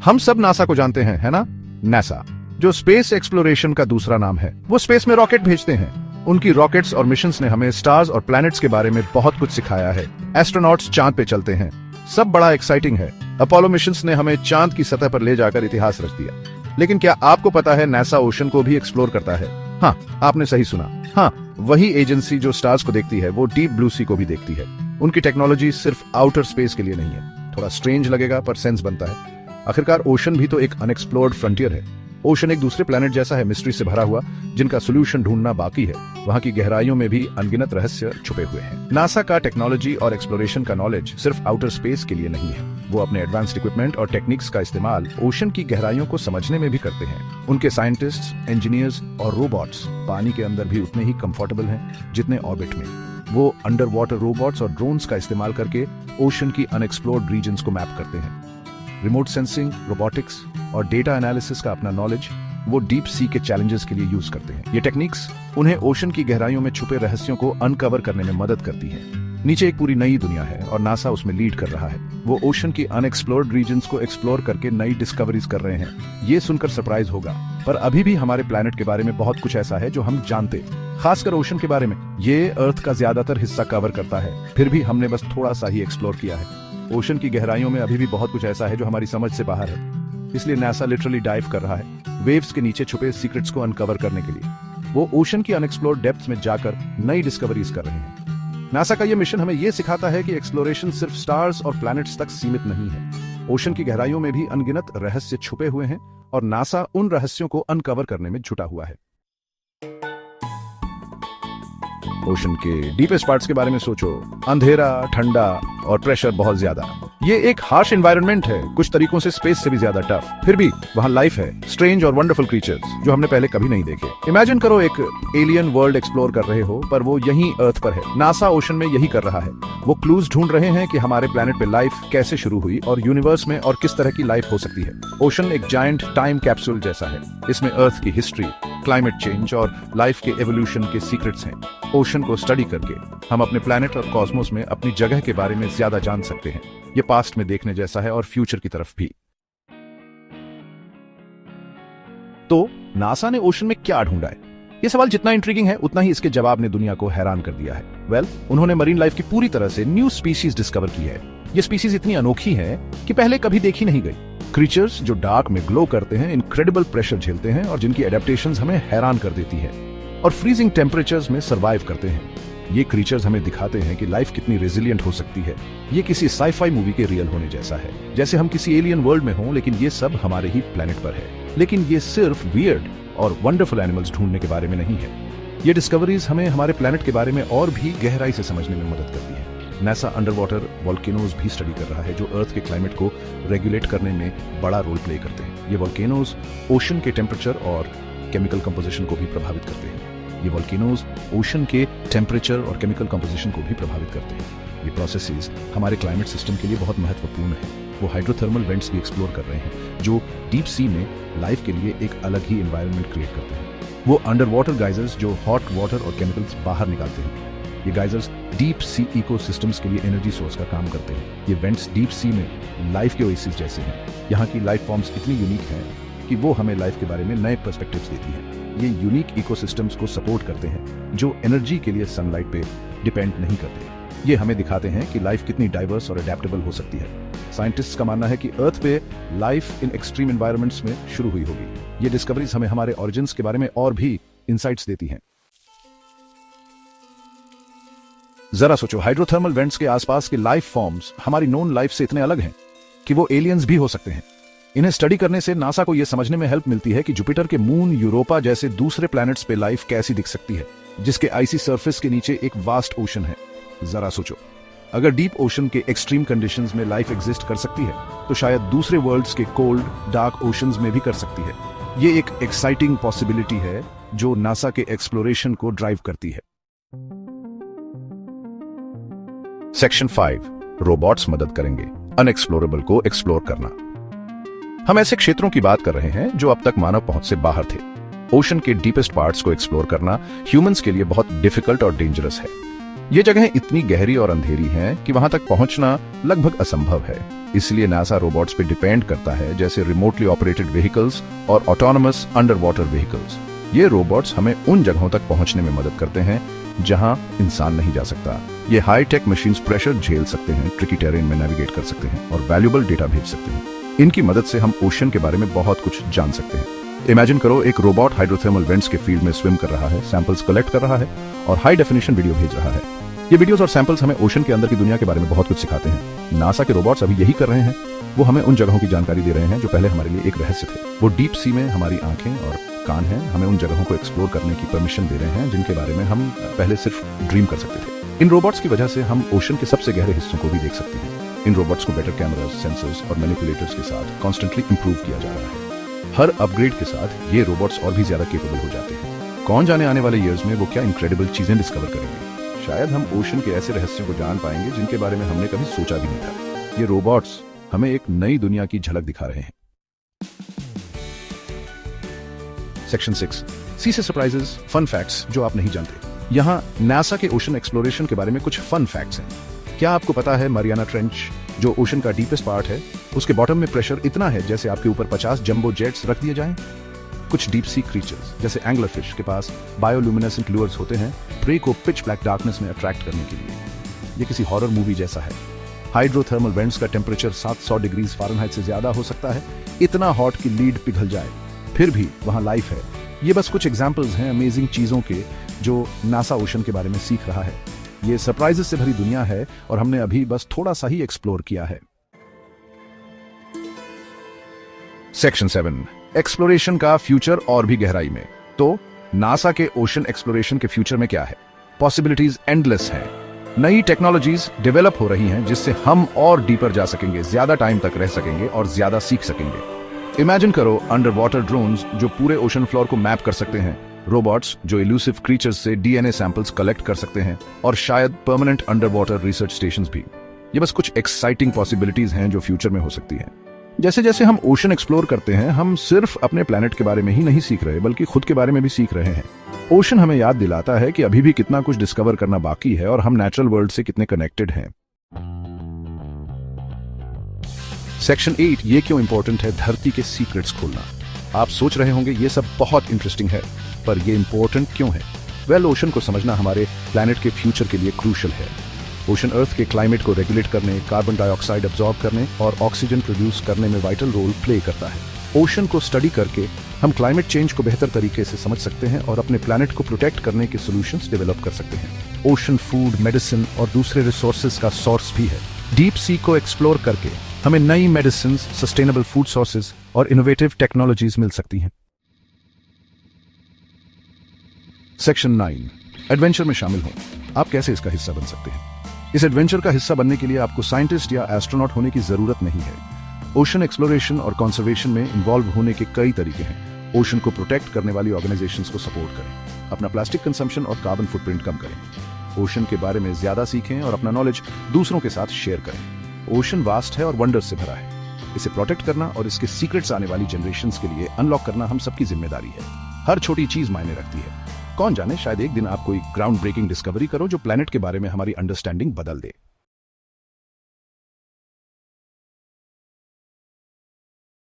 हम सब नासा को जानते हैं, है ना? नासा, जो स्पेस एक्सप्लोरेशन का दूसरा नाम है। वो स्पेस में रॉकेट भेजते हैं। उनकी रॉकेट्स और मिशंस ने हमें स्टार्स और प्लैनेट्स के बारे में बहुत कुछ सिखाया है। एस्ट्रोनॉट्स चांद पे चलते हैं, सब बड़ा एक्साइटिंग है। अपोलो मिशंस ने हमें चांद की सतह पर ले जाकर इतिहास रच दिया। लेकिन क्या आपको पता है नासा ओशन को भी एक्सप्लोर करता है? हाँ, आपने सही सुना। हाँ, वही एजेंसी जो स्टार्स को देखती है वो डीप ब्लू सी को भी देखती है। उनकी टेक्नोलॉजी सिर्फ आउटर स्पेस के लिए नहीं है। थोड़ा स्ट्रेंज लगेगा पर सेंस बनता है। आखिरकार ओशन भी तो एक अनएक्सप्लोर्ड फ्रंटियर है। ओशन एक दूसरे प्लेनेट जैसा है, मिस्ट्री से भरा हुआ, जिनका सोल्यूशन ढूंढना बाकी है। वहां की गहराइयों में भी अनगिनत रहस्य छुपे हुए हैं। नासा का टेक्नोलॉजी और एक्सप्लोरेशन का नॉलेज सिर्फ आउटर स्पेस के लिए नहीं है। वो अपने एडवांस्ड इक्विपमेंट और टेक्निक्स का इस्तेमाल ओशन की गहराइयों को समझने में भी करते हैं। उनके साइंटिस्ट्स, इंजीनियर्स और रोबोट्स पानी के अंदर भी उतने ही कंफर्टेबल हैं जितने ऑर्बिट में। वो अंडर वाटर रोबोट्स और ड्रोन्स का इस्तेमाल करके ओशन की अनएक्सप्लोर्ड रीजन्स को मैप करते हैं। रिमोट सेंसिंग, रोबोटिक्स और डेटा एनालिसिस का अपना नॉलेज वो डीप सी के चैलेंजेस के लिए यूज करते हैं। ये टेक्निक्स उन्हें ओशन की गहराइयों में छुपे रहस्यों को अनकवर करने में मदद करती है। नीचे एक पूरी नई दुनिया है और नासा उसमें लीड कर रहा है। वो ओशन की अनएक्सप्लोर्ड रीजन्स को एक्सप्लोर करके नई डिस्कवरीज कर रहे हैं। ये सुनकर सरप्राइज होगा, पर अभी भी हमारे प्लैनेट के बारे में बहुत कुछ ऐसा है जो हम जानते, खासकर ओशन के बारे में। ये अर्थ का ज्यादातर हिस्सा कवर करता है, फिर भी हमने बस थोड़ा सा ही एक्सप्लोर किया है। ओशन की गहराइयों में अभी भी बहुत कुछ ऐसा है जो हमारी समझ से बाहर है। इसलिए नासा लिटरली डाइव कर रहा है वेव्स के नीचे छुपे सीक्रेट्स को अनकवर करने के लिए। वो ओशन की अनएक्सप्लोर्ड डेप्थ्स में जाकर नई डिस्कवरीज कर रहे हैं। नासा का ये मिशन हमें ये सिखाता है कि एक्सप्लोरेशन सिर्फ स्टार्स और प्लैनेट्स तक सीमित नहीं है। ओशन की गहराइयों में भी अनगिनत रहस्य छुपे हुए हैं और नासा उन रहस्यों को अनकवर करने में जुटा हुआ है। ओशन के डीपेस्ट पार्ट्स के बारे में सोचो। अंधेरा, ठंडा और प्रेशर बहुत ज्यादा। ये एक हार्श एनवायरनमेंट है, कुछ तरीकों से स्पेस से भी ज्यादा टफ। फिर भी वहां लाइफ है, स्ट्रेंज और वंडरफुल क्रीचर्स जो हमने पहले कभी नहीं देखे। इमेजिन करो एक एलियन वर्ल्ड एक्सप्लोर कर रहे हो, पर वो यहीं अर्थ पर है। नासा ओशन में यही कर रहा है। वो क्लूज ढूंढ रहे हैं कि हमारे प्लैनेट पे लाइफ कैसे शुरू हुई और यूनिवर्स में और किस तरह की लाइफ हो सकती है। ओशन एक जायंट टाइम कैप्सूल जैसा है। इसमें अर्थ की हिस्ट्री, क्लाइमेट चेंज और लाइफ के एवोल्यूशन के सीक्रेट्स हैं। ओशन को स्टडी करके हम अपने प्लैनेट और कॉस्मोस में अपनी जगह के बारे में ज्यादा जान सकते हैं। ये पास्ट में देखने जैसा है और फ्यूचर की तरफ भी। तो नासा ने ओशन में क्या ढूंढा है? ये सवाल जितना इंट्रिगिंग है उतना ही इसके जवाब ने दुनिया को हैरान कर दिया है। उन्होंने मरीन लाइफ की पूरी तरह से न्यू स्पीशीज डिस्कवर की है। ये स्पीशीज इतनी अनोखी है कि पहले कभी देखी नहीं गई। क्रीचर्स जो डार्क में ग्लो करते हैं, इनक्रेडिबल प्रेशर झेलते हैं और जिनकी एडेप्टेशंस हमें हैरान कर देती है और फ्रीजिंग टेम्परेचर्स में सर्वाइव करते हैं। ये क्रीचर्स हमें दिखाते हैं कि लाइफ कितनी रेजिलिएंट हो सकती है। ये किसी साई-फाई मूवी के रियल होने जैसा है, जैसे हम किसी एलियन वर्ल्ड में हों, लेकिन ये सब हमारे ही प्लैनेट पर है। लेकिन ये सिर्फ वियर्ड और वंडरफुल एनिमल्स ढूंढने के बारे में नहीं है। ये डिस्कवरीज हमें हमारे प्लैनेट के बारे में और भी गहराई से समझने में मदद करती है। नासा अंडर वाटर वोल्केनोज भी स्टडी कर रहा है जो अर्थ के क्लाइमेट को रेगुलेट करने में बड़ा रोल प्ले करते हैं। ये वोल्केनोज ओशन के टेम्परेचर और केमिकल कंपोजिशन को भी प्रभावित करते हैं। ये वोल्केनोज ओशन के टेम्परेचर और केमिकल कंपोजिशन को भी प्रभावित करते हैं। ये प्रोसेसेस हमारे क्लाइमेट सिस्टम के लिए बहुत महत्वपूर्ण है। वो हाइड्रोथर्मल वेंट्स भी एक्सप्लोर कर रहे हैं जो डीप सी में लाइफ के लिए एक अलग ही एनवायरनमेंट क्रिएट करते हैं। वो अंडर वाटर गाइजर्स जो हॉट वाटर और केमिकल्स बाहर निकालते हैं। ये गाइजर्स डीप सी इकोसिस्टम्स के लिए एनर्जी सोर्स का काम करते हैं। ये वेंट्स डीप सी में लाइफ के ओएसिस जैसे हैं। यहाँ की लाइफ फॉर्म्स इतनी यूनिक हैं कि वो हमें लाइफ के बारे में नए पर्सपेक्टिव्स देती हैं। ये यूनिक इकोसिस्टम्स को सपोर्ट करते हैं जो एनर्जी के लिए सनलाइट पे डिपेंड नहीं करते। ये हमें दिखाते हैं कि लाइफ कितनी डाइवर्स और अडेप्टेबल हो सकती है। साइंटिस्ट्स का मानना है कि अर्थ पे लाइफ इन एक्सट्रीम एनवायरनमेंट्स में शुरू हुई होगी। ये डिस्कवरीज हमें हमारे ओरिजिन्स के बारे में और भी इंसाइट्स देती हैं। जरा सोचो, हाइड्रोथर्मल वेंट्स के आसपास के लाइफ फॉर्म्स हमारी नोन लाइफ से इतने अलग हैं कि वो एलियंस भी हो सकते हैं। इन्हें स्टडी करने से नासा को यह समझने में हेल्प मिलती है कि जुपिटर के मून, यूरोपा जैसे दूसरे प्लैनेट्स पे लाइफ कैसी दिख सकती है, जिसके आइसी सरफेस के नीचे एक वास्ट ओशन है। जरा सोचो, अगर डीप ओशन के एक्सट्रीम कंडीशंस में लाइफ एग्जिस्ट कर सकती है तो शायद दूसरे वर्ल्ड्स के कोल्ड, डार्क ओशंस में भी कर सकती है। ये एक एक्साइटिंग पॉसिबिलिटी है जो नासा के एक्सप्लोरेशन को ड्राइव करती है। सेक्शन 5, रोबोट्स मदद करेंगे अनएक्सप्लोरेबल को एक्सप्लोर करना। हम ऐसे क्षेत्रों की बात कर रहे हैं जो अब तक मानव पहुंच से बाहर थे। ओशन के डीपेस्ट पार्ट्स को एक्सप्लोर करना ह्यूमंस के लिए बहुत डिफिकल्ट और डेंजरस है। ये जगहें इतनी गहरी और अंधेरी हैं कि वहां तक पहुंचना लगभग असंभव है। इसलिए नासा रोबोट्स पे डिपेंड करता है, जैसे रिमोटली ऑपरेटेड व्हीकल्स और ऑटोनमस अंडर वाटर व्हीकल्स। ये रोबोट्स हमें उन जगहों तक पहुंचने में मदद करते हैं जहां इंसान नहीं जा सकता। ये हाई टेक मशीन्स प्रेशर झेल सकते हैं, ट्रिकी टेरेन में नेविगेट कर सकते हैं और वैल्यूएबल डेटा भेज सकते हैं। इनकी मदद से हम ओशन के बारे में बहुत कुछ जान सकते हैं। इमेजिन करो, एक रोबोट हाइड्रोथर्मल वेंट्स के फील्ड में स्विम कर रहा है, सैंपल्स कलेक्ट कर रहा है और हाई डेफिनेशन वीडियो भेज रहा है। ये वीडियोस और सैंपल्स हमें ओशन के अंदर की दुनिया के बारे में बहुत कुछ सिखाते हैं। नासा के रोबोट्स अभी यही कर रहे हैं। वो हमें उन जगहों की जानकारी दे रहे हैं जो पहले हमारे लिए एक रहस्य थे। वो डीप सी में हमारी आंखें और कान हैं, हमें उन जगहों को एक्सप्लोर करने की परमिशन दे रहे हैं जिनके बारे में हम पहले सिर्फ ड्रीम कर सकते थे। इन रोबोट्स की वजह से हम ओशन के सबसे गहरे हिस्सों को भी देख सकते हैं। इन रोबोट्स को बेटर कैमरास, सेंसर्स और मैनिपुलेटर्स के साथ कॉन्स्टेंटली इंप्रूव किया जा रहा है। हर अपग्रेड के साथ ये रोबोट्स और भी ज्यादा केपेबल हो जाते हैं। कौन जाने आने वाले ईयर्स में वो क्या इनक्रेडिबल चीजें डिस्कवर करेंगे। शायद हम ओशन के ऐसे रहस्यों को जान पाएंगे जिनके बारे में हमने कभी सोचा भी नहीं था। ये रोबोट्स हमें एक नई दुनिया की झलक दिखा रहे हैं। सेक्शन 6, सी से सरप्राइजेस, फन फैक्ट्स जो आप नहीं जानते। यहाँ नासा के ओशन एक्सप्लोरेशन के बारे में कुछ फन फैक्ट्स हैं। क्या आपको पता है मरियाना ट्रेंच, जो ओशन का डीपेस्ट पार्ट है, उसके बॉटम में प्रेशर इतना है जैसे आपके ऊपर 50 जंबो जेट्स रख दिए जाएं। कुछ डीप सी क्रीचर्स जैसे एंगलर फिश के पास बायोल्यूमिनेसेंट लूअर्स होते हैं प्रे को पिच ब्लैक डार्कनेस में अट्रैक्ट करने के लिए। ये किसी हॉरर मूवी जैसा है। हाइड्रोथर्मल वेंट्स का टेम्परेचर 700 डिग्री फ़ारेनहाइट से ज्यादा हो सकता है, इतना हॉट कि लीड पिघल जाए, फिर भी वहां लाइफ है। ये बस कुछ एग्जाम्पल्स हैं अमेजिंग चीजों के जो नासा ओशन के बारे में सीख रहा है। ये सरप्राइजेस से भरी दुनिया है और हमने अभी बस थोड़ा सा ही एक्सप्लोर किया है। सेक्शन 7, एक्सप्लोरेशन का फ्यूचर और भी गहराई में। तो नासा के ओशन एक्सप्लोरेशन के फ्यूचर में क्या है? पॉसिबिलिटीज एंडलेस हैं। नई टेक्नोलॉजीज डेवलप हो रही हैं जिससे हम और डीपर जा सकेंगे, ज्यादा टाइम तक रह सकेंगे और ज्यादा सीख सकेंगे। इमेजिन करो अंडर वाटर ड्रोन्स जो पूरे ओशन फ्लोर को मैप कर सकते हैं, रोबोट्स जो इल्यूसिव क्रीचर्स से डीएनए सैंपल्स कलेक्ट कर सकते हैं और शायद permanent under water research stations भी। ये बस कुछ एक्साइटिंग पॉसिबिलिटीज हैं जो फ्यूचर में हो सकती हैं। जैसे जैसे हम ओशन एक्सप्लोर करते हैं, हम सिर्फ अपने प्लैनेट के बारे में ही नहीं सीख रहे बल्कि खुद के बारे में भी सीख रहे हैं। ओशन हमें याद दिलाता है कि अभी भी कितना कुछ डिस्कवर करना बाकी है और हम नेचुरल वर्ल्ड से कितने कनेक्टेड हैं। सेक्शन 8, ये क्यों इंपॉर्टेंट है धरती के सीक्रेट्स खोलना। आप सोच रहे होंगे ये सब बहुत इंटरेस्टिंग है, पर ये इंपॉर्टेंट क्यों है? वेल, ओशन को समझना हमारे प्लैनेट के फ्यूचर के लिए क्रूशल है। ओशन अर्थ के क्लाइमेट को रेगुलेट करने, कार्बन डाइऑक्साइड अब्सॉर्ब करने और ऑक्सीजन प्रोड्यूस करने में वाइटल रोल प्ले करता है। ओशन को स्टडी करके हम क्लाइमेट चेंज को बेहतर तरीके से समझ सकते हैं और अपने प्लैनेट को प्रोटेक्ट करने के सॉल्यूशंस डेवलप कर सकते हैं। ओशन फूड, मेडिसिन और दूसरे रिसोर्सेज का सोर्स भी है। डीप सी को एक्सप्लोर करके हमें नई मेडिसिन, सस्टेनेबल फूड सोर्सेज और इनोवेटिव टेक्नोलॉजीज मिल सकती हैं। सेक्शन 9, एडवेंचर में शामिल हों। आप कैसे इसका हिस्सा बन सकते हैं? इस एडवेंचर का हिस्सा बनने के लिए आपको साइंटिस्ट या एस्ट्रोनॉट होने की जरूरत नहीं है। ओशन एक्सप्लोरेशन और कंजर्वेशन में इन्वॉल्व होने के कई तरीके हैं। ओशन को प्रोटेक्ट करने वाली ऑर्गेनाइजेशंस को सपोर्ट करें, अपना प्लास्टिक कंजम्पशन और कार्बन फुटप्रिंट कम करें, ओशन के बारे में ज्यादा सीखें और अपना नॉलेज दूसरों के साथ शेयर करें। ओशन वास्ट है और वंडर्स से भरा है। इसे प्रोटेक्ट करना और इसके सीक्रेट्स आने वाली जनरेशंस के लिए अनलॉक करना हम सबकी जिम्मेदारी है। हर छोटी चीज मायने रखती है। कौन जाने, शायद एक दिन आप कोई ग्राउंड ब्रेकिंग डिस्कवरी करो जो प्लैनेट के बारे में हमारी अंडरस्टैंडिंग बदल दे।